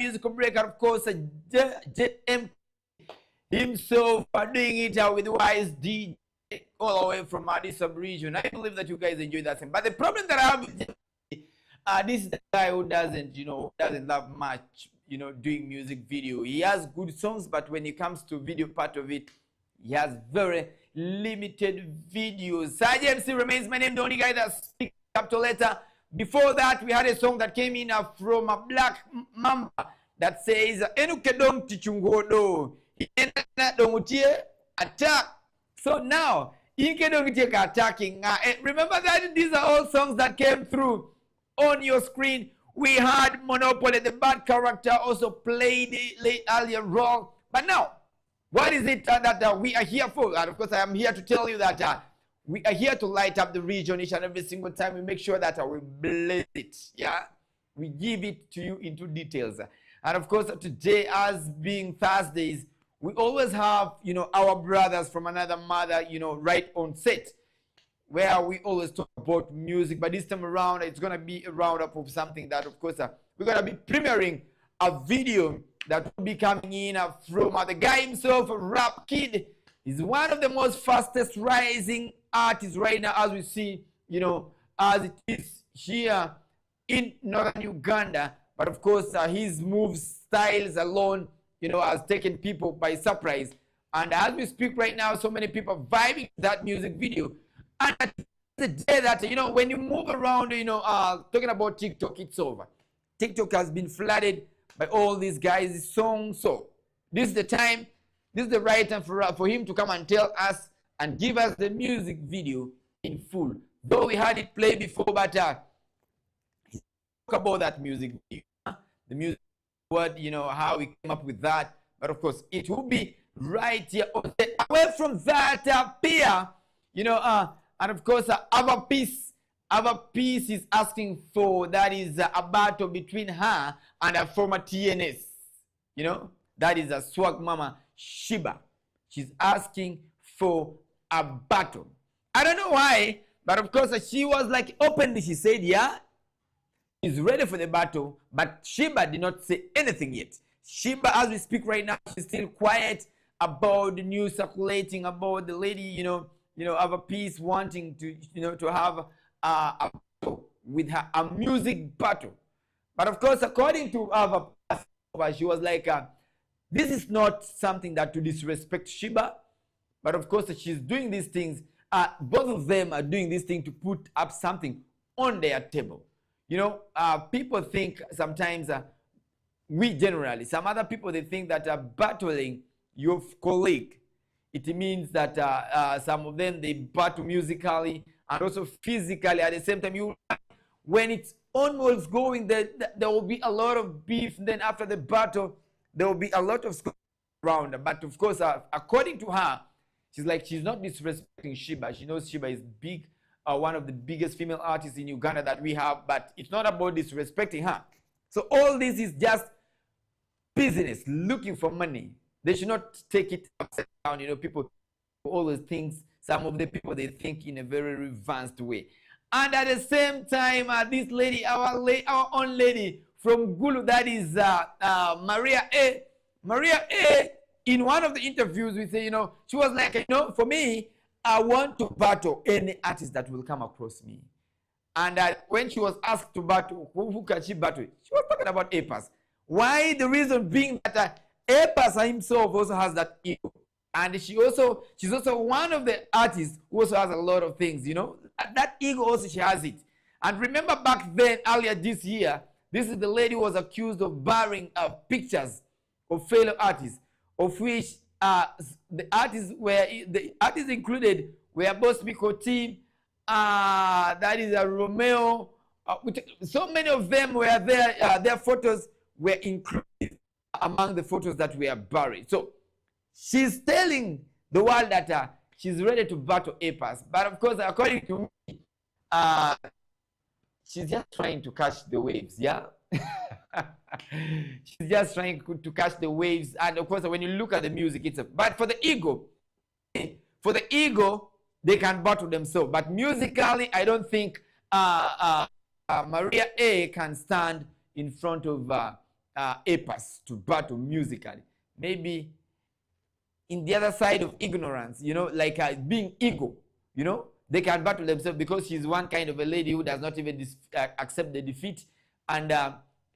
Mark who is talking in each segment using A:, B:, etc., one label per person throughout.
A: musical break. And of course, JM himself doing it with Wise DJ all the way from Addis sub-region. I believe that you guys enjoy that thing. But the problem that I have with this is the guy who doesn't love much, doing music video. He has good songs, but when it comes to video part of it, he has very limited videos. Saj MC remains my name, the only guy that speaks capital letter. Before that, we had a song that came in from a Black Mamba that says, Enukedong Tichungodo. Attack. So now, Inkedong attacking. Remember that these are all songs that came through on your screen. We had Monopoly, the bad character, also played late earlier wrong. But now, what is it that we are here for? And of course, I am here to tell you that we are here to light up the region each and every single time. We make sure that we bless it. Yeah, we give it to you into details. And of course, today, as being Thursdays, we always have, our brothers from another mother, right on set, where we always talk about music. But this time around, it's going to be a roundup of something that, of course, we're going to be premiering a video that will be coming in from the guy himself, Rap Kid. He's one of the most fastest rising artists right now, as we see, as it is here in northern Uganda. But of course, his moves, styles alone, has taken people by surprise. And as we speak right now, so many people are vibing that music video. And the day that, when you move around, talking about TikTok, it's over. TikTok has been flooded by all these guys' songs. So this is the time, this is the right time for him to come and tell us and give us the music video in full. Though we had it play before, but talk about that music video. The music, how we came up with that. But of course, it will be right here. Away from that, Pia, and of course, our piece is asking for, that is a battle between her and a former TNS. That is a swag mama, Shiba. She's asking for a battle. I don't know why, but of course, she was like openly, she said, yeah, she's ready for the battle, but Shiba did not say anything yet. Shiba, as we speak right now, she's still quiet about the news circulating about the lady, have a piece wanting to, to have a battle with her, a music battle. But of course, according to Ava, she was like, this is not something that to disrespect Shiba, but of course, she's doing these things. Both of them are doing this thing to put up something on their table. People think sometimes, we generally, some other people, they think that battling your colleague, it means that some of them, they battle musically and also physically at the same time. When it's onwards going, there will be a lot of beef. Then after the battle, there will be a lot of around. But of course, according to her, she's not disrespecting Shiba. She knows Shiba is big, one of the biggest female artists in Uganda that we have. But it's not about disrespecting her. So all this is just business, looking for money. They should not take it upside down. People always think, some of the people, they think in a very advanced way. And at the same time, this lady, our own lady from Gulu, that is Maria A. Maria A, in one of the interviews, we say, she was like, for me, I want to battle any artist that will come across me. And when she was asked to battle, who can she battle? She was talking about Apas. Why? The reason being that Apas himself also has that ego. And she's also one of the artists who also has a lot of things, That ego also, she has it. And remember back then, earlier this year, this is the lady who was accused of borrowing pictures of fellow artists, of which the artists included were Boss Miko Team, that is Romeo. So many of them were there. Their photos were included among the photos that were buried. So she's telling the world that she's ready to battle Apas. But of course, according to me, she's just trying to catch the waves, yeah? She's just trying to catch the waves. And of course, when you look at the music, but for the ego, they can battle themselves. But musically, I don't think Maria A can stand in front of A-Pass to battle musically. Maybe in the other side of ignorance, you know, like being ego, you know, they can battle themselves because she's one kind of a lady who does not even accept the defeat. And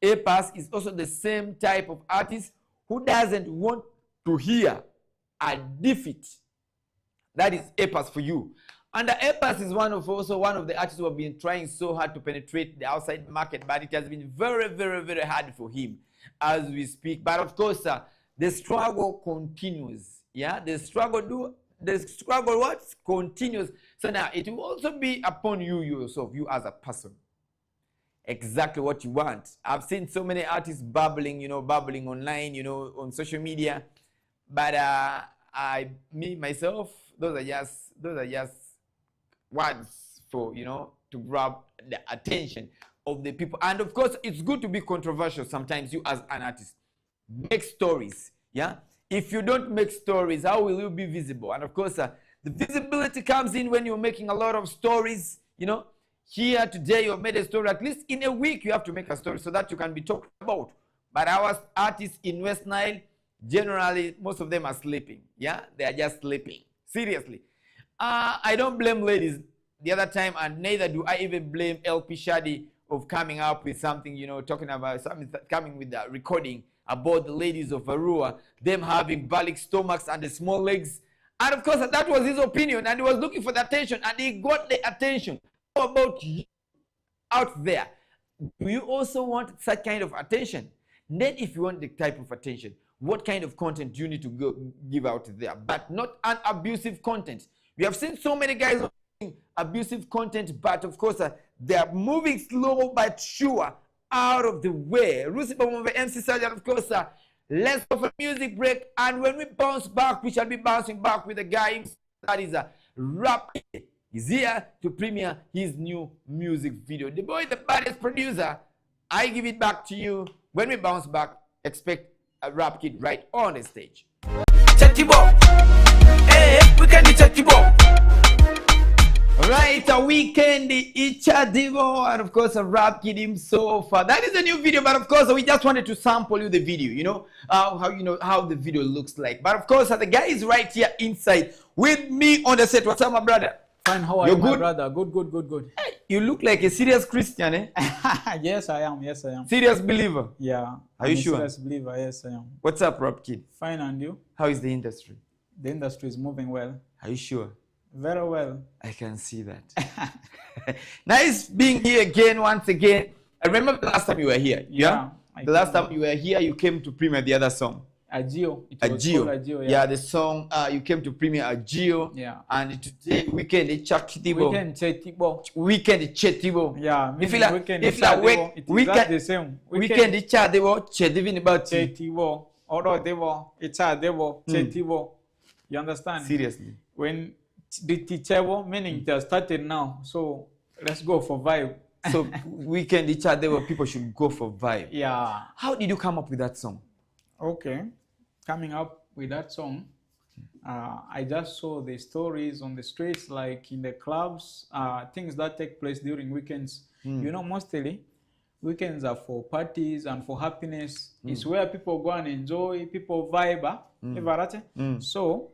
A: A-Pass is also the same type of artist who doesn't want to hear a defeat. That is A-Pass for you. And A-Pass is also one of the artists who have been trying so hard to penetrate the outside market, but it has been very, very, very hard for him as we speak. But of course, the struggle continues. Yeah, the struggle what? Continues. So now it will also be upon you yourself, you as a person. Exactly what you want. I've seen so many artists babbling, you know, babbling online, you know, on social media. But me, myself, those are just words for, you know, to grab the attention of the people. And of course, it's good to be controversial sometimes, you as an artist. Make stories, yeah? If you don't make stories, how will you be visible? And of course, the visibility comes in when you're making a lot of stories, you know? Here today, you've made a story. At least in a week, you have to make a story so that you can be talked about. But our artists in West Nile, generally, most of them are sleeping. Yeah, they are just sleeping. Seriously. I don't blame ladies the other time, and neither do I even blame LP Shadi of coming up with something, you know, talking about something, coming with the recording about the ladies of Arua, them having balik stomachs and the small legs. And of course, that was his opinion, and he was looking for the attention, and he got the attention. How about you out there? Do you also want such kind of attention? Then if you want the type of attention, what kind of content do you need to give out there? But not an abusive content. We have seen so many guys doing abusive content, but of course, they are moving slow but sure out of the way. Rusi Bamove, MC Sergeant, of course, let's go for a music break. And when we bounce back, we shall be bouncing back with a guy that is a rap. He's here to premiere his new music video. The boy, the baddest producer. I give it back to you. When we bounce back, expect a rap kid right on the stage. Chatibo. Hey, we can Chatibo. Right, a weekend, Ichadivo, and of course a rap kid himself. That is a new video, but of course we just wanted to sample you the video, you know, how the video looks like. But of course the guy is right here inside with me on the set. What's up, my brother?
B: Fine, how are you, my brother? Good.
A: Hey, you look like a serious Christian, eh?
B: Yes, I am.
A: Serious believer?
B: Yeah.
A: Are you sure?
B: Serious believer, yes, I am.
A: What's up, rap kid?
B: Fine, and you?
A: How is the industry?
B: The industry is moving well.
A: Are you sure?
B: Very well.
A: I can see that. Nice being here again, once again. I remember the last time you were here. Yeah? The last time you were here, you came to premiere the other song.
B: Agio.
A: Agio. Yeah, the song, you came to premiere Agio.
B: Yeah.
A: And today, Weekend Chetibo.
B: Weekend
A: Chetibo.
B: Yeah.
A: If like
B: weekend the same.
A: Weekend Chetibo, Chedivin about
B: Chetibo. Oro Devo, Debo, Chetibo. You understand?
A: Seriously.
B: When the teachable meaning just started now, so let's go for vibe.
A: So Weekend Chetibo, people should go for vibe.
B: Yeah.
A: How did you come up with that song?
B: Okay, coming up with that song, I just saw the stories on the streets, like in the clubs, things that take place during weekends. You know, mostly weekends are for parties and for happiness. It's where people go and enjoy, people vibe. So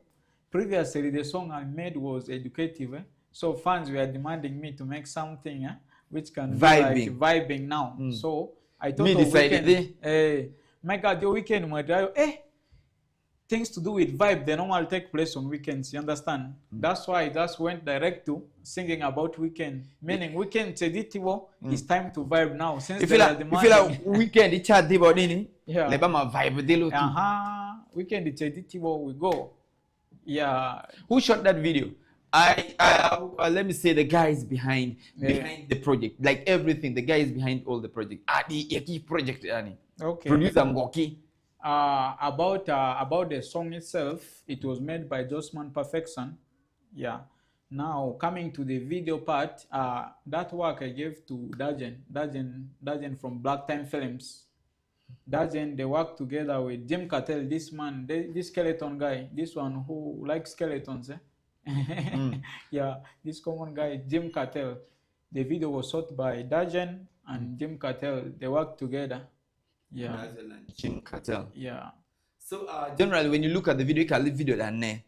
B: previously the song I made was educative. So fans were demanding me to make something which can be like vibing now. So I thought of weekend. My God, your weekend, my drive, things to do with vibe, they normally take place on weekends, you understand? That's why I just went direct to singing about weekend. Meaning, weekend, it's time to vibe now. Since
A: if you like weekend, it's a divo, nini?
B: Yeah.
A: Lebama vibe, dilo.
B: Weekend, it's a we go. Yeah.
A: Who shot that video? Let me say the guys behind the project, like everything. The guys behind all the project. The project,
B: okay.
A: Producer Mgoki.
B: About the song itself, it was made by Josman Perfection. Yeah. Now coming to the video part, that work I gave to Dajen from Black Time Films. Dajen, they work together with Jim Cartel, this man, this skeleton guy, this one who likes skeletons. Yeah, this common guy, Jim Cartel. The video was shot by Dajen and Jim Cartel. They worked together. Yeah.
A: as well as Chin Cartel.
B: Yeah.
A: So generally, when you look at the video, you can leave video that ne.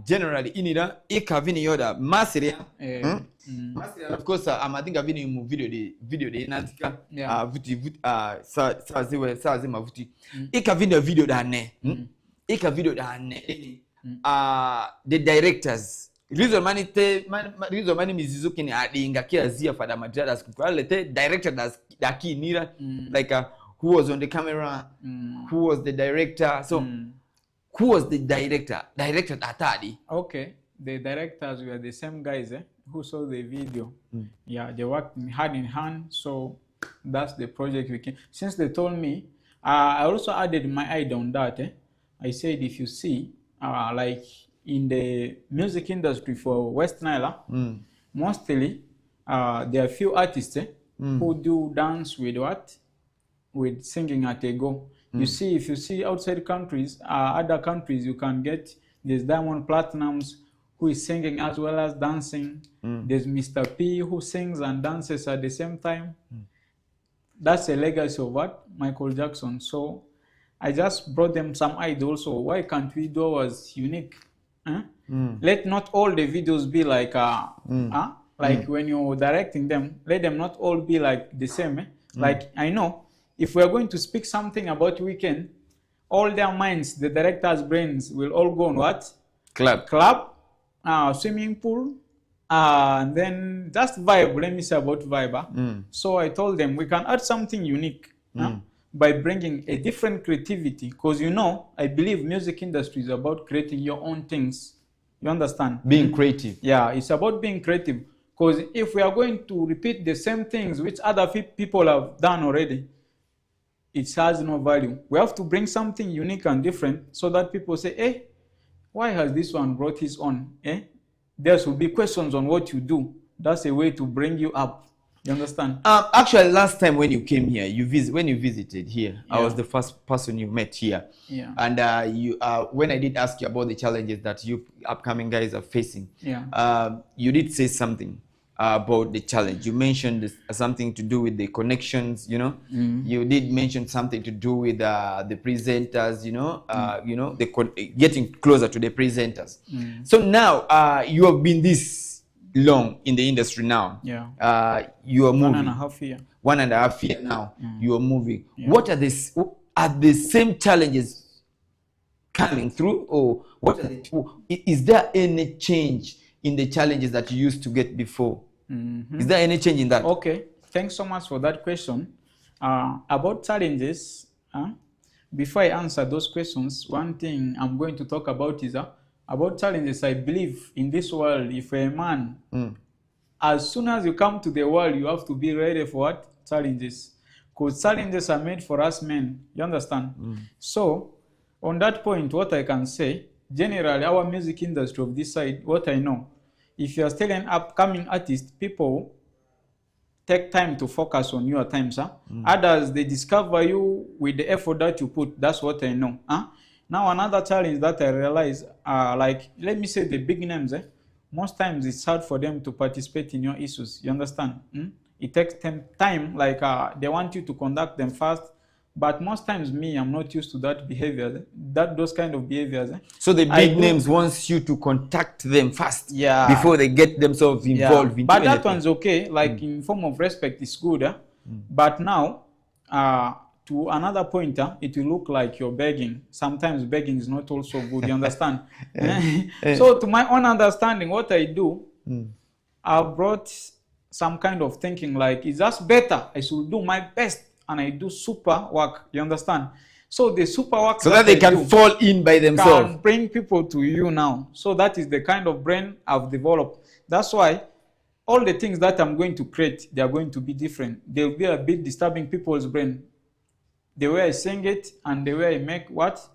A: Generally, in it, having yoda masiri. Of course, I think I've been in video the natika. Sazi mavuti. Ik having a video that ne. Ik a video that ne. The directors. Reason mani mizizuki ni inga kia zia fada majadas kukwalete director das daki nira like who was on the camera, who was the director. So who was the director? Director Atadi.
B: Okay, the directors were the same guys who saw the video. Yeah, they worked hand in hand. So that's the project we can. Since they told me, I also added my idea on that. I said if you see like in the music industry for West Nile, mostly there are few artists who do dance with what? With singing at a go. You see, if you see outside countries, other countries, you can get, there's Diamond Platinums who is singing as well as dancing. There's Mr. P who sings and dances at the same time. That's a legacy of what? Michael Jackson. So I just brought them some ideas also. Why can't we do ours unique? Let not all the videos be like like when you're directing them, let them not all be like the same. Like I know if we're going to speak something about weekend, all their minds, the director's brains will all go on what? Club, swimming pool, and then just vibe. Let me say about vibe. So I told them we can add something unique by bringing a different creativity, because you know, I believe music industry is about creating your own things. You understand?
A: Being creative.
B: Yeah, it's about being creative. Because if we are going to repeat the same things which other people have done already, it has no value. We have to bring something unique and different so that people say, hey, why has this one brought his own? There should be questions on what you do. That's a way to bring you up. You understand?
A: Actually, last time when you came here, when you visited here, I was the first person you met here.
B: Yeah.
A: And when I did ask you about the challenges that you upcoming guys are facing, you did say something about the challenge. You mentioned something to do with the connections, you know. You did mention something to do with the presenters, you know, getting closer to the presenters. So now you have been this long in the industry now. You are moving.
B: 1.5 years.
A: 1.5 years now. You are moving. What are the same challenges coming through, or what are is there any change in the challenges that you used to get before? Is there any change in that?
B: Okay, thanks so much for that question. About challenges, before I answer those questions, one thing I'm going to talk about is about challenges. I believe in this world, if a man, as soon as you come to the world, you have to be ready for what? Challenges. Because challenges are made for us men. You understand? So, on that point, what I can say, generally, our music industry of this side, what I know, if you are still an upcoming artist, people take time to focus on your times. Others, they discover you with the effort that you put. That's what I know. Now, another challenge that I realize, like, let me say the big names, most times it's hard for them to participate in your issues. You understand? It takes them time, like they want you to conduct them fast. But most times I'm not used to that behavior, those kind of behaviors.
A: So the big names wants you to contact them fast before they get themselves involved.
B: But that one's okay, like in form of respect, it's good. But now, to another point, it will look like you're begging. Sometimes begging is not also good, you understand? So to my own understanding, what I do, I've brought some kind of thinking like, it's just better, I should do my best. And I do super work, you understand? So the super work,
A: so that they can fall in by themselves,
B: can bring people to you now. So that is the kind of brain I've developed. That's why all the things that I'm going to create, they are going to be different. They'll be a bit disturbing people's brain. The way I sing it and the way I make what?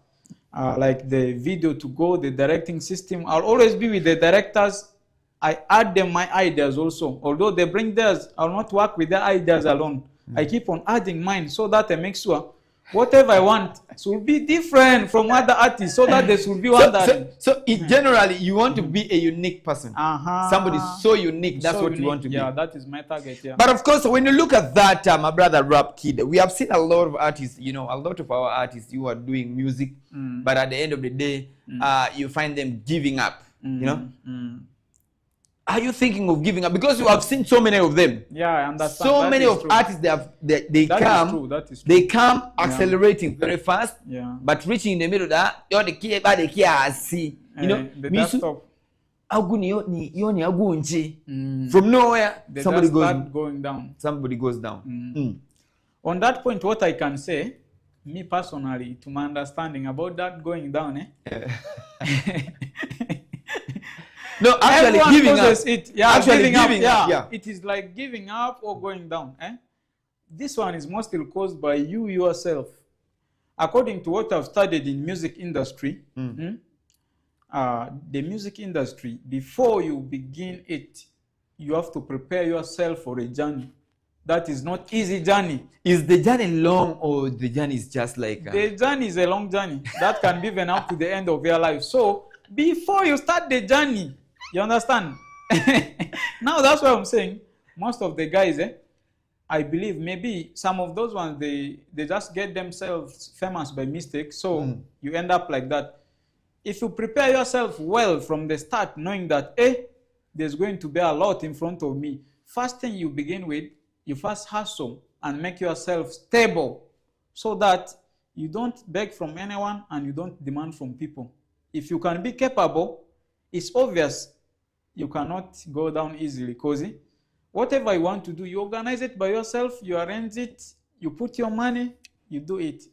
B: Like the video to go, the directing system. I'll always be with the directors. I add them my ideas also. Although they bring theirs, I'll not work with their ideas alone. I keep on adding mine so that I make sure whatever I want should be different from other artists, so that there should be one that.
A: So generally, you want to be a unique person. Somebody so unique. That's
B: So
A: what
B: unique.
A: you want to be.
B: Yeah, that is my target. Yeah.
A: But of course, when you look at that, my brother Rap Kid, we have seen a lot of artists, a lot of our artists who are doing music, but at the end of the day, you find them giving up, Are you thinking of giving up? Because you have seen so many of them.
B: Yeah, I understand.
A: So
B: that
A: many of
B: true.
A: artists, they
B: That
A: come,
B: is true. That is true.
A: they come accelerating very fast, but reaching in the middle, you're the key, but the key I see.
B: The desktop.
A: From nowhere,
B: They
A: somebody
B: just
A: goes
B: start going down.
A: Somebody goes down.
B: On that point, what I can say, me personally, to my understanding about that going down,
A: No, actually
B: everyone
A: giving up.
B: It. Yeah,
A: actually
B: giving up.
A: Yeah.
B: It is like giving up or going down. This one is mostly caused by you yourself. According to what I've studied in music industry, the music industry, before you begin it, you have to prepare yourself for a journey. That is not easy journey.
A: Is the journey long, or the journey is just like...
B: The journey is a long journey. That can be even up to the end of your life. So, before you start the journey, you understand? Now, that's what I'm saying. Most of the guys, I believe maybe some of those ones, they just get themselves famous by mistake. So, you end up like that. If you prepare yourself well from the start, knowing that, there's going to be a lot in front of me, first thing you begin with, you first hustle and make yourself stable so that you don't beg from anyone and you don't demand from people. If you can be capable, it's obvious you cannot go down easily, because whatever you want to do, you organize it by yourself, you arrange it, you put your money, you do it.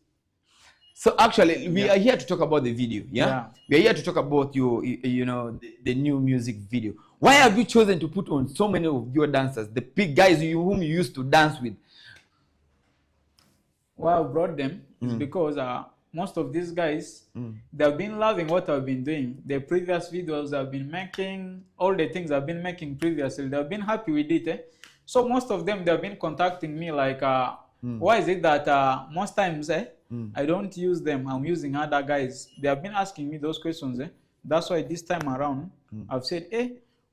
A: So actually, we are here to talk about the video, We are here to talk about the new music video. Why have you chosen to put on so many of your dancers, the big guys whom you used to dance with?
B: Why I brought them is because most of these guys, they've been loving what I've been doing. The previous videos I've been making, all the things I've been making previously, they've been happy with it. So most of them, they've been contacting me like, why is it that most times I don't use them, I'm using other guys? They have been asking me those questions. That's why this time around, I've said,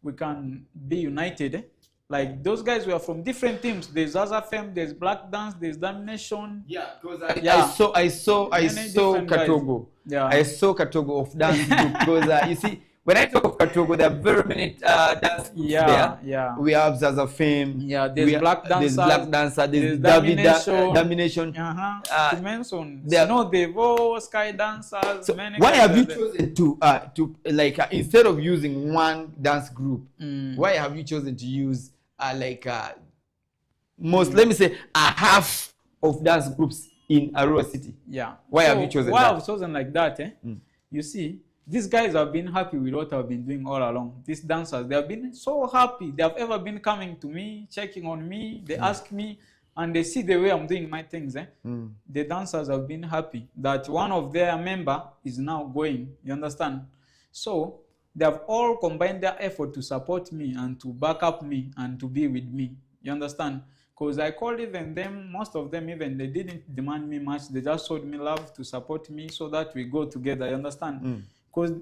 B: we can be united. Like those guys were from different teams. There's Azafem, there's Black Dance, there's Domination.
A: Yeah, because I saw Katogo.
B: Yeah.
A: I saw Katogo of dance group, because you see, when I talk of Katogo, there are very many dance groups there.
B: Yeah.
A: We have Zazafem.
B: Yeah, there's Black Dancer.
A: There's Black Dancer. There's Domination.
B: To mention, Devo, Sky Dancers.
A: So why have you chosen to instead of using one dance group, why have you chosen to use let me say a half of dance groups in Arua City?
B: Yeah.
A: Why have you chosen that?
B: Why I've chosen like that? You see, these guys have been happy with what I've been doing all along. These dancers, they have been so happy. They have ever been coming to me, checking on me. They ask me, and they see the way I'm doing my things. The dancers have been happy that one of their member is now going. You understand? So they have all combined their effort to support me and to back up me and to be with me. You understand? Because I called even them, most of them even, they didn't demand me much. They just showed me love to support me so that we go together. You understand? Because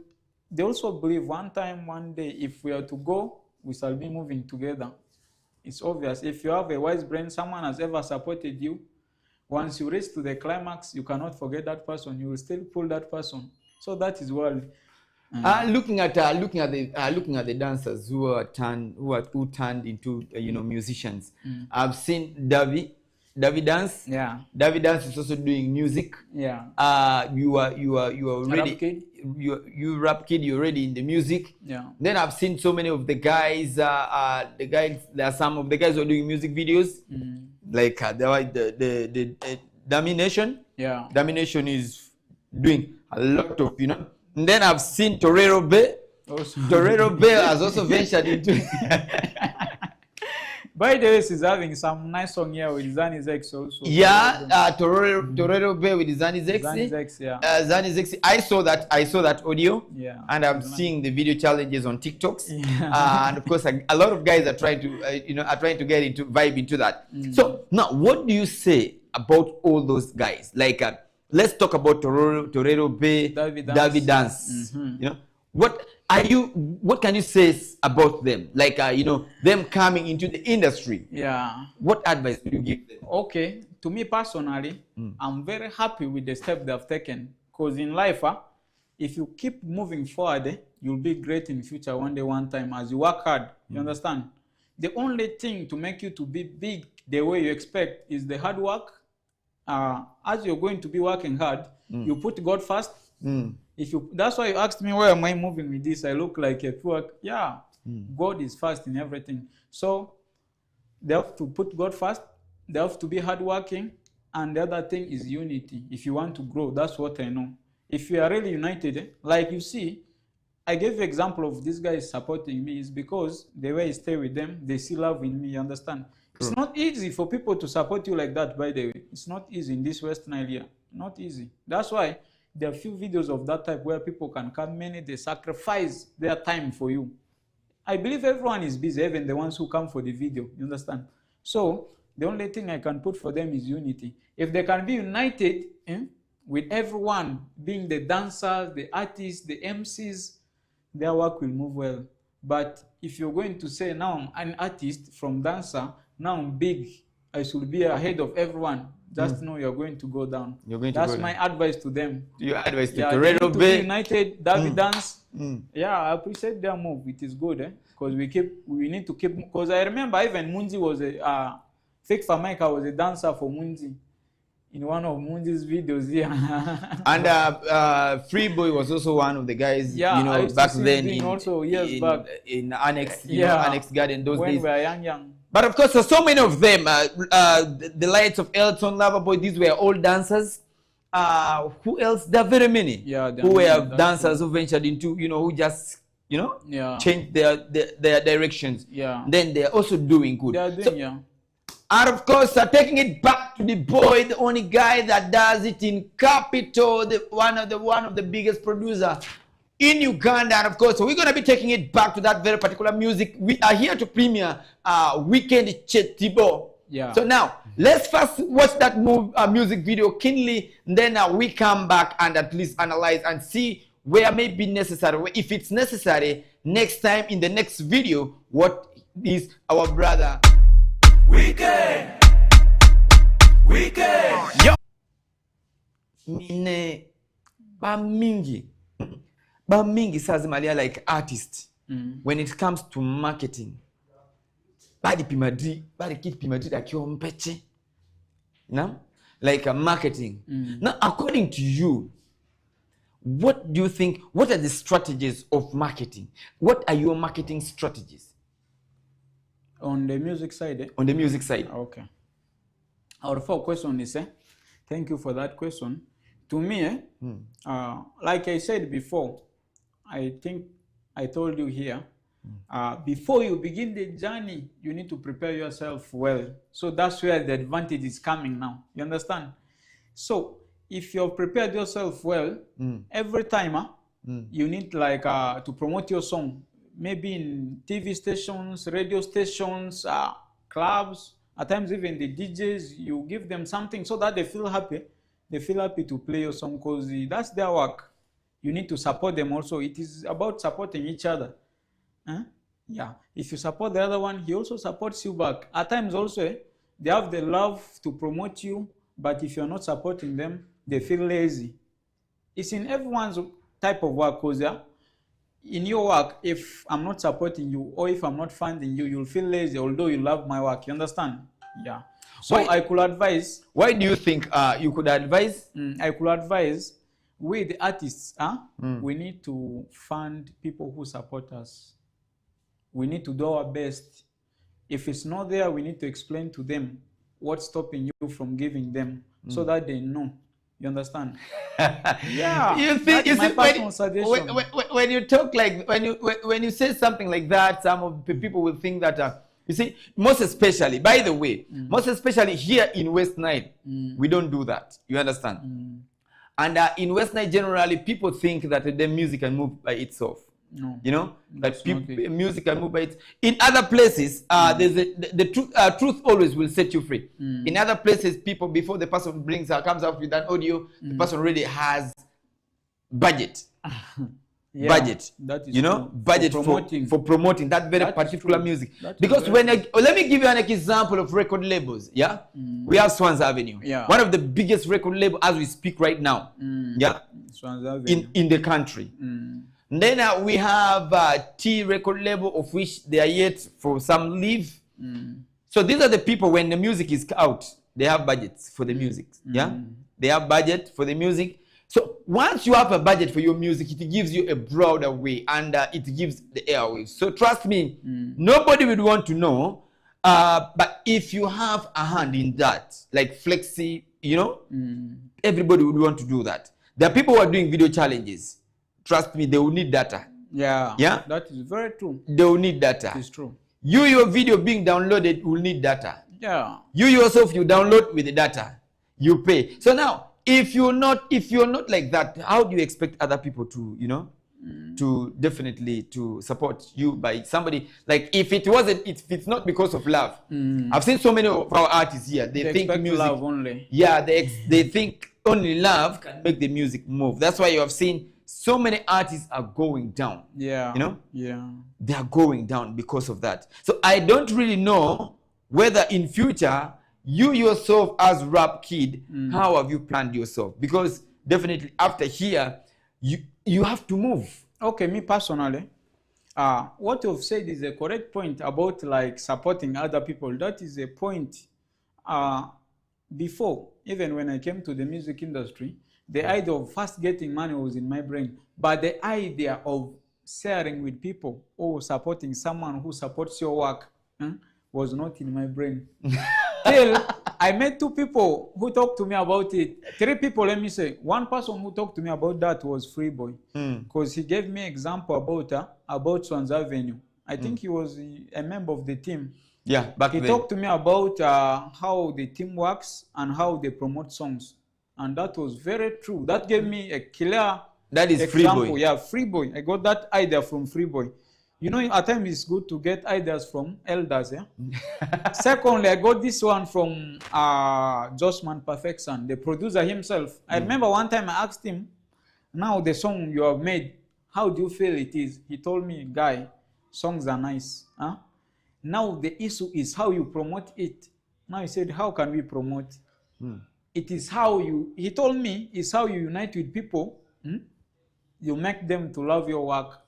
B: they also believe one day, if we are to go, we shall be moving together. It's obvious. If you have a wise brain, someone has ever supported you, once you reach to the climax, you cannot forget that person. You will still pull that person. So that is what.
A: Looking at the dancers who turned into musicians. I've seen Davi Dance.
B: Yeah.
A: Davi Dance is also doing music.
B: Yeah.
A: You are already Rap Kid. You're already in the music.
B: Yeah.
A: Then I've seen so many of the guys. There are some of the guys who are doing music videos. Like the Domination.
B: Yeah.
A: Domination is doing a lot of And then I've seen Torero Bay. Torero Bay has also ventured into.
B: By the way, he's having some nice song here with Zani's X also.
A: Yeah, Torero Bay with Zani's X.
B: Zani's X, yeah.
A: Zani's X. I saw that audio.
B: Yeah.
A: And I'm seeing the video challenges on TikToks.
B: Yeah.
A: And of course, a lot of guys are trying to, vibe into that. So now, what do you say about all those guys? Like, let's talk about Torero Bay, David Dance. You know, what can you say about them? Like, you know, them coming into the industry.
B: Yeah.
A: What advice do you give them?
B: Okay, to me personally, I'm very happy with the step they've taken. Because in life, if you keep moving forward, you'll be great in future one day, one time, as you work hard. You understand? The only thing to make you to be big the way you expect is the hard work. As you're going to be working hard, you put God first. That's why you asked me, where am I moving with this? I look like a poor. Yeah, God is first in everything. So they have to put God first. They have to be hardworking. And the other thing is unity. If you want to grow, that's what I know. If you are really united, like you see, I gave you example of this guy supporting me is because the way I stay with them, they see love in me, you understand? True. It's not easy for people to support you like that, by the way. It's not easy in this Western area. Not easy. That's why there are few videos of that type where people can come in, they sacrifice their time for you. I believe everyone is busy, even the ones who come for the video, you understand? So the only thing I can put for them is unity. If they can be united with everyone, being the dancers, the artists, the MCs, their work will move well. But if you're going to say, now I'm an artist from dancer, now I'm big, I should be ahead of everyone, just know you're going to go down. That's my advice to them.
A: Your advice to
B: Torero Bay, United, David Dance. Yeah, I appreciate their move. It is good, because we need to keep. Because I remember even Munzi was a Fake Famaica was a dancer for Munzi in one of Munzi's videos here.
A: And Free Boy was also one of the guys,
B: yeah,
A: you know, back then
B: in
A: Annex, you know, Annex Garden those
B: when
A: days.
B: We were young.
A: But of course, there's so many of them. The Lights of Elton, Loverboy, these were all dancers. Who else? There are very many who were dancers who ventured into, you know, who just, you know, changed their directions.
B: Yeah.
A: Then they're also doing good.
B: They are doing,
A: And of course, taking it back to the boy, the only guy that does it in Capital, one of the biggest producer in Uganda. And of course, we're going to be taking it back to that very particular music. We are here to premiere Weekend Chetibo.
B: Yeah.
A: So now, let's first watch that music video keenly, and then we come back and at least analyze and see where may be necessary, if it's necessary, next time in the next video, what is our brother Weekend. Yo. Mine Bamingi says Malia like artist. When it comes to marketing. Badi kit pimadri akiwa mpeche. No? Like marketing. Now, according to you, what do you think, what are the strategies of marketing? What are your marketing strategies?
B: On the music side?
A: On the music side.
B: Okay. Our first question is, thank you for that question. To me, like I said before, I think I told you here, before you begin the journey, you need to prepare yourself well. So that's where the advantage is coming now. You understand? So if you've prepared yourself well, every time you need like to promote your song, maybe in TV stations, radio stations, clubs, at times even the DJs, you give them something so that they feel happy. They feel happy to play your song because that's their work. You need to support them also. It is about supporting each other. Yeah. If you support the other one, he also supports you back. At times also, they have the love to promote you, but if you're not supporting them, they feel lazy. It's in everyone's type of work, because in your work, if I'm not supporting you or if I'm not funding you, you'll feel lazy, although you love my work. You understand? Yeah. So I could advise.
A: Why do you think you could advise?
B: I could advise we the artists, we need to fund people who support us. We need to do our best. If it's not there, we need to explain to them what's stopping you from giving them so that they know. You understand? Yeah.
A: You think when you talk like when you say something like that, some of the people will think that you see, most especially, by the way, most especially here in West Nile, we don't do that. You understand? And in West Nile, generally, people think that the music can move by itself.
B: No,
A: You know,
B: that's
A: that
B: not it.
A: music can move by it. In other places, there's the truth. Truth always will set you free. In other places, people, before the person comes up with an audio, the person already has budget.
B: Yeah,
A: Budget,
B: that is
A: you know,
B: true.
A: budget for promoting that very
B: That is
A: particular
B: true.
A: music.
B: That is
A: Because
B: very
A: when
B: true.
A: let me give you an example of record labels. Yeah, we have Swans Avenue,
B: Yeah.
A: one of the biggest record label as we speak right now. Yeah,
B: Swans Avenue.
A: in the country. Then we have T record label, of which they are yet for some leave. So these are the people, when the music is out, they have budgets for the music. Yeah, they have budget for the music. So once you have a budget for your music, it gives you a broader way, and it gives the airwaves. So trust me, nobody would want to know. But if you have a hand in that, like Flexi, you know, everybody would want to do that. There are people who are doing video challenges. Trust me, they will need data.
B: Yeah.
A: Yeah?
B: That is very true.
A: They will need data.
B: It is true.
A: Your video being downloaded will need data.
B: Yeah.
A: You yourself, you download with the data, you pay. So now, if you're not like that, how do you expect other people to, you know, to definitely to support you by somebody? Like, if it's not because of love. I've seen so many of our artists here. They think
B: expect
A: music,
B: love only.
A: yeah, they think only love can make the music move. That's why you have seen so many artists are going down.
B: Yeah.
A: You know?
B: Yeah.
A: They are going down because of that. So I don't really know whether in future, you yourself as Rap Kid, how have you planned yourself? Because definitely after here, you have to move.
B: Okay, me personally, what you've said is a correct point about like supporting other people. That is a point. Before, even when I came to the music industry, the idea of first getting money was in my brain. But the idea of sharing with people or supporting someone who supports your work was not in my brain. Till I met two people who talked to me about it. Three people, let me say. One person who talked to me about that was Freeboy. Because he gave me example about Swans Avenue. I think he was a member of the team.
A: Yeah, back
B: He
A: then.
B: talked to me about how the team works and how they promote songs. And that was very true. That gave me a clear
A: That is
B: example.
A: Freeboy.
B: Yeah, Freeboy. I got that idea from Freeboy. You know, at times it's good to get ideas from elders. Yeah. Secondly, I got this one from Josman Perfection, the producer himself. I remember one time I asked him, now the song you have made, how do you feel it is? He told me, guy, songs are nice. Huh? Now the issue is how you promote it. Now he said, how can we promote? It is how you, he told me, it's how you unite with people. You make them to love your work.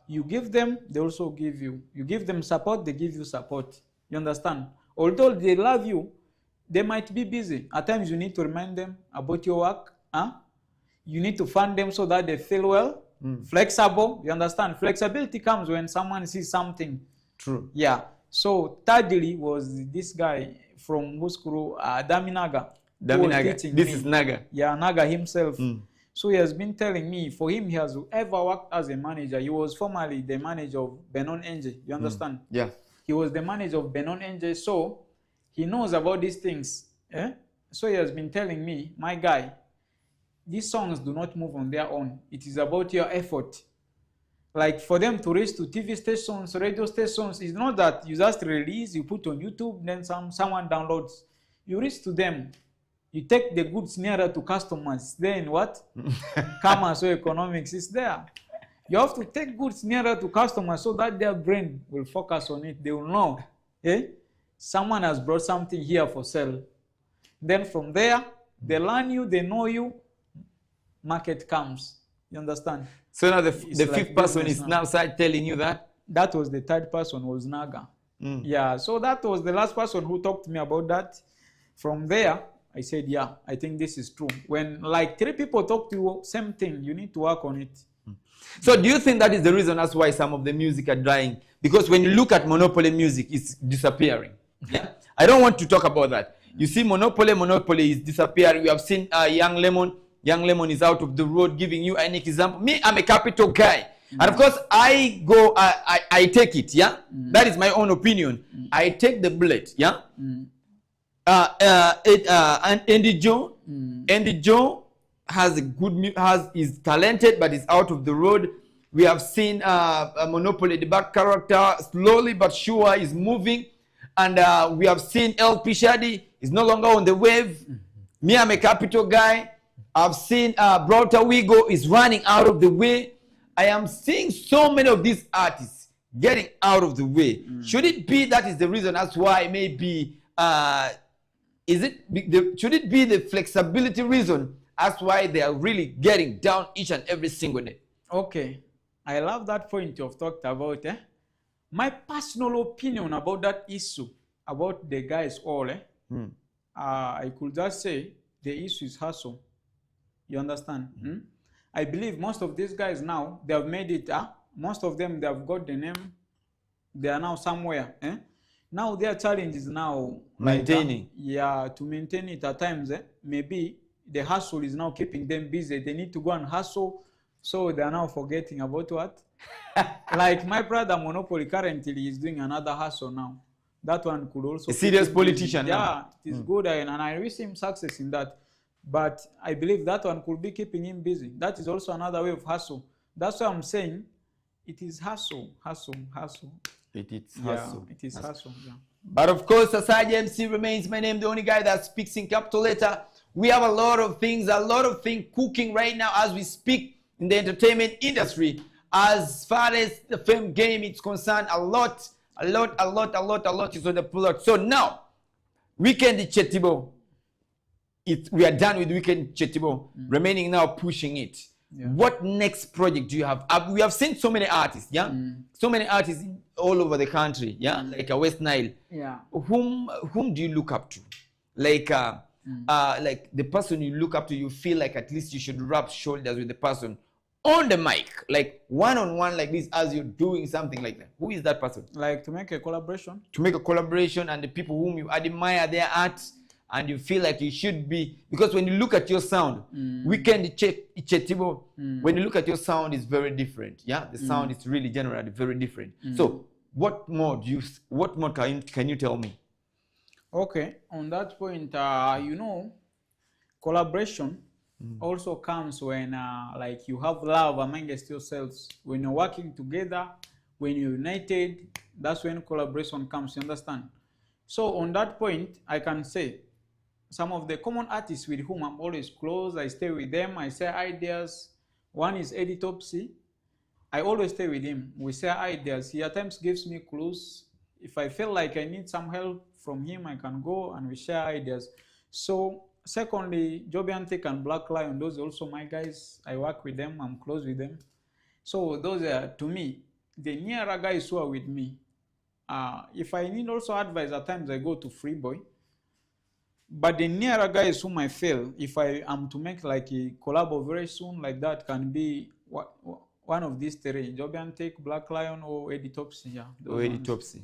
B: You give them, they also give you. You give them support, they give you support. You understand? Although they love you, they might be busy. At times you need to remind them about your work. You need to fund them so that they feel well. Flexible. You understand? Flexibility comes when someone sees something.
A: True.
B: Yeah. So thirdly was this guy from Muskuru, Daminaga.
A: Daminaga. This is Naga.
B: Yeah, Naga himself. So he has been telling me, for him, he has ever worked as a manager. He was formerly the manager of Benon NJ. You understand?
A: Yeah.
B: He was the manager of Benon NJ, so he knows about these things. So he has been telling me, my guy, these songs do not move on their own. It is about your effort. Like for them to reach to TV stations, radio stations, it's not that you just release, you put on YouTube, then someone downloads. You reach to them. You take the goods nearer to customers. Then what? Commerce or economics is there. You have to take goods nearer to customers so that their brain will focus on it. They will know, someone has brought something here for sale. Then from there, they learn you, they know you, market comes. You understand?
A: So now the
B: like
A: fifth person is
B: now.
A: now start telling you that?
B: That was the third person, was Naga. Yeah, so that was the last person who talked to me about that. From there, I said, yeah, I think this is true. When like three people talk to you, same thing, you need to work on it.
A: So do you think that is the reason that's why some of the music are dying? Because when you look at Monopoly music, it's disappearing. Yeah? I don't want to talk about that. You see Monopoly is disappearing. We have seen Young Lemon. Young Lemon is out of the road, giving you an example. Me, I'm a capital guy. And of course, I take it, yeah? That is my own opinion. I take the bullet, yeah? And Andy Joe has a good, is talented, but is out of the road. We have seen Monopoly, the back character, slowly but sure is moving. And we have seen LP Shadi is no longer on the wave. Me, I'm a capital guy. I've seen Brota Wigo is running out of the way. I am seeing so many of these artists getting out of the way. Should it be that is the reason? That's why maybe should it be the flexibility reason? That's why they are really getting down each and every single day.
B: Okay, I love that point you've talked about. My personal opinion about that issue, about the guys all, I could just say the issue is hustle. You understand? I believe most of these guys now, they have made it. Most of them, they have got the name. They are now somewhere. Now their challenge is now
A: maintaining.
B: To maintain it at times. Maybe the hustle is now keeping them busy. They need to go and hustle. So they are now forgetting about what? Like my brother Monopoly currently is doing another hustle now. That one could also...
A: A serious politician.
B: Yeah, it is good. And I wish him success in that. But I believe that one could be keeping him busy. That is also another way of hustle. That's why I'm saying it is hustle.
A: It is hustle.
B: It is hustle. Yeah.
A: But of course, Asaj MC remains my name, the only guy that speaks in capital letter. We have a lot of things cooking right now as we speak in the entertainment industry. As far as the film game is concerned, a lot is on the plot. So now, Weekend Chetibo. We are done with Weekend Chetibo. Remaining now pushing it. Yeah. What next project do you have? We have seen so many artists, so many artists all over the country, like West Nile. Whom do you look up to? Like the person you look up to, you feel like at least you should rub shoulders with the person on the mic, like one-on-one like this as you're doing something like that. Who is that person? Like
B: to make a collaboration?
A: To make a collaboration, and the people whom you admire their art and you feel like you should be, because when you look at your sound, Weekend Chetibo, when you look at your sound, it's very different. The sound is really generally very different. So what more can you tell me?
B: Okay, on that point, collaboration also comes when like you have love amongst yourselves. When you're working together, when you're united, that's when collaboration comes, you understand? So on that point, I can say some of the common artists with whom I'm always close, I stay with them, I share ideas. One is Eddie Topsy. I always stay with him. We share ideas. He at times gives me clues. If I feel like I need some help from him, I can go and we share ideas. So secondly, Jobiantic and Black Lion, those are also my guys. I work with them, I'm close with them. So those are, to me, the nearer guys who are with me. If I need also advice, at times I go to Freeboy. But the nearer guys whom I feel, if I am to make like a collab very soon, like that can be one of these three: Jobiantic, Black Lion, or Eddie Topsy.
A: Or Eddie Topsy.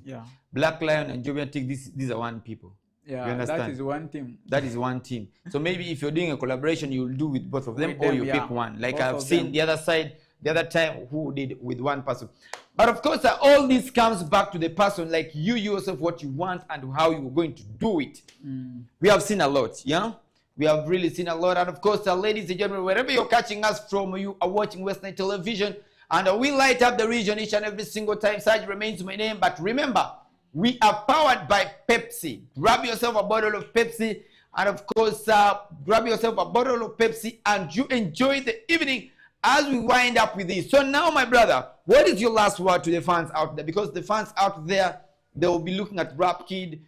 A: Black Lion and Jobiantic, these are one people.
B: You understand? That is one team.
A: That is one team. So maybe if you're doing a collaboration, you'll do with both of them, or you pick one. Like I've seen the other side, the other time, who did with one person. But of course, all this comes back to the person, like you yourself, what you want and how you're going to do it. We have seen a lot, We have really seen a lot. And of course, ladies and gentlemen, wherever you're catching us from, you are watching Western Television. And we light up the region each and every single time. Saj remains my name. But remember, we are powered by Pepsi. Grab yourself a bottle of Pepsi. And of course, grab yourself a bottle of Pepsi and you enjoy the evening as we wind up with this. So now, my brother, what is your last word to the fans out there? Because the fans out there, they will be looking at Rap Kid.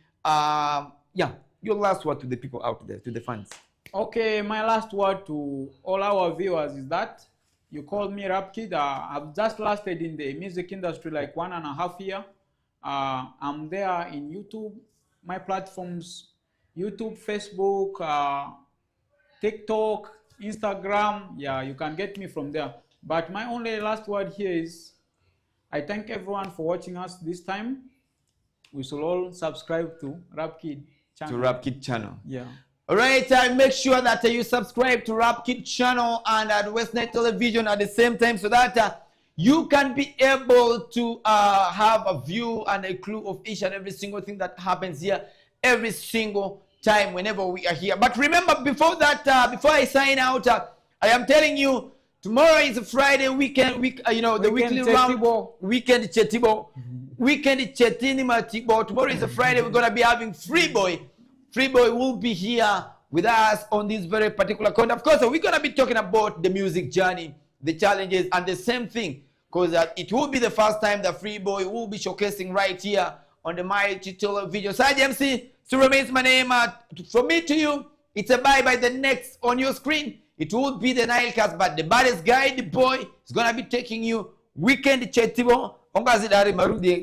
A: Your last word to the people out there, to the fans.
B: Okay, my last word to all our viewers is that you called me Rap Kid. I've just lasted in the music industry like 1.5 years. I'm there in YouTube, my platforms, YouTube, Facebook, TikTok, Instagram. You can get me from there. But my only last word here is I thank everyone for watching us this time. We should all subscribe to Rap Kid channel.
A: To Rap Kid channel. All right, make sure that you subscribe to Rap Kid channel and at Westnet Television at the same time, so that you can be able to have a view and a clue of each and every single thing that happens here every single time whenever we are here. But remember, before that, before I sign out, I am telling you Tomorrow is a Friday weekend. The weekly round. Weekend Chetibo. Weekend Chetini Matibo. Tomorrow is a Friday. We're gonna be having Free Boy. Free Boy will be here with us on this very particular content. Of course, we're gonna be talking about the music journey, the challenges, and the same thing. Because it will be the first time that Free Boy will be showcasing right here on the My Titular video. So MC, still remains my name. From me to you, it's a bye by the next on your screen. It will be the Nilecast, but the baddest guy, the boy, is gonna be taking you weekend Chetibo. Agio.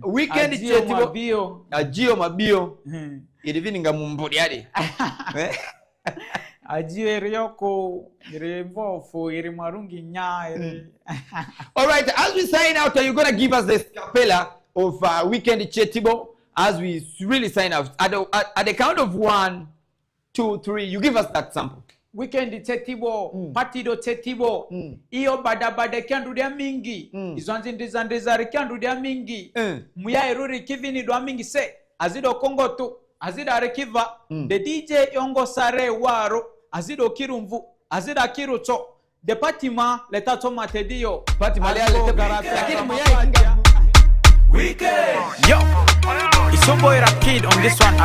A: Weekend Chetibo. Agio Mabio. Irivininga mumbodi yadi.
B: Ajio erioko iremvofo irimarungi nya.
A: All right, as we sign out, are you gonna give us the scapella of Weekend Chetibo as we really sign out? At the count of 1, 2, 3, you give us that sample.
B: Weekend Chetibo, partido Chetibo, iyo badabade kyandudia mingi, izwanzi ndizari kyandudia mingi, muya eruri kivini dwa mingi se, azido kongo tu, azida rekiva, the DJ yongo sare waro, azido kirumvu, azida kirucho, de patima leta toma tedio,
A: patima lea lete garata, lakini muya
B: Weekend, yo, it's your boy Rap Kid on this one.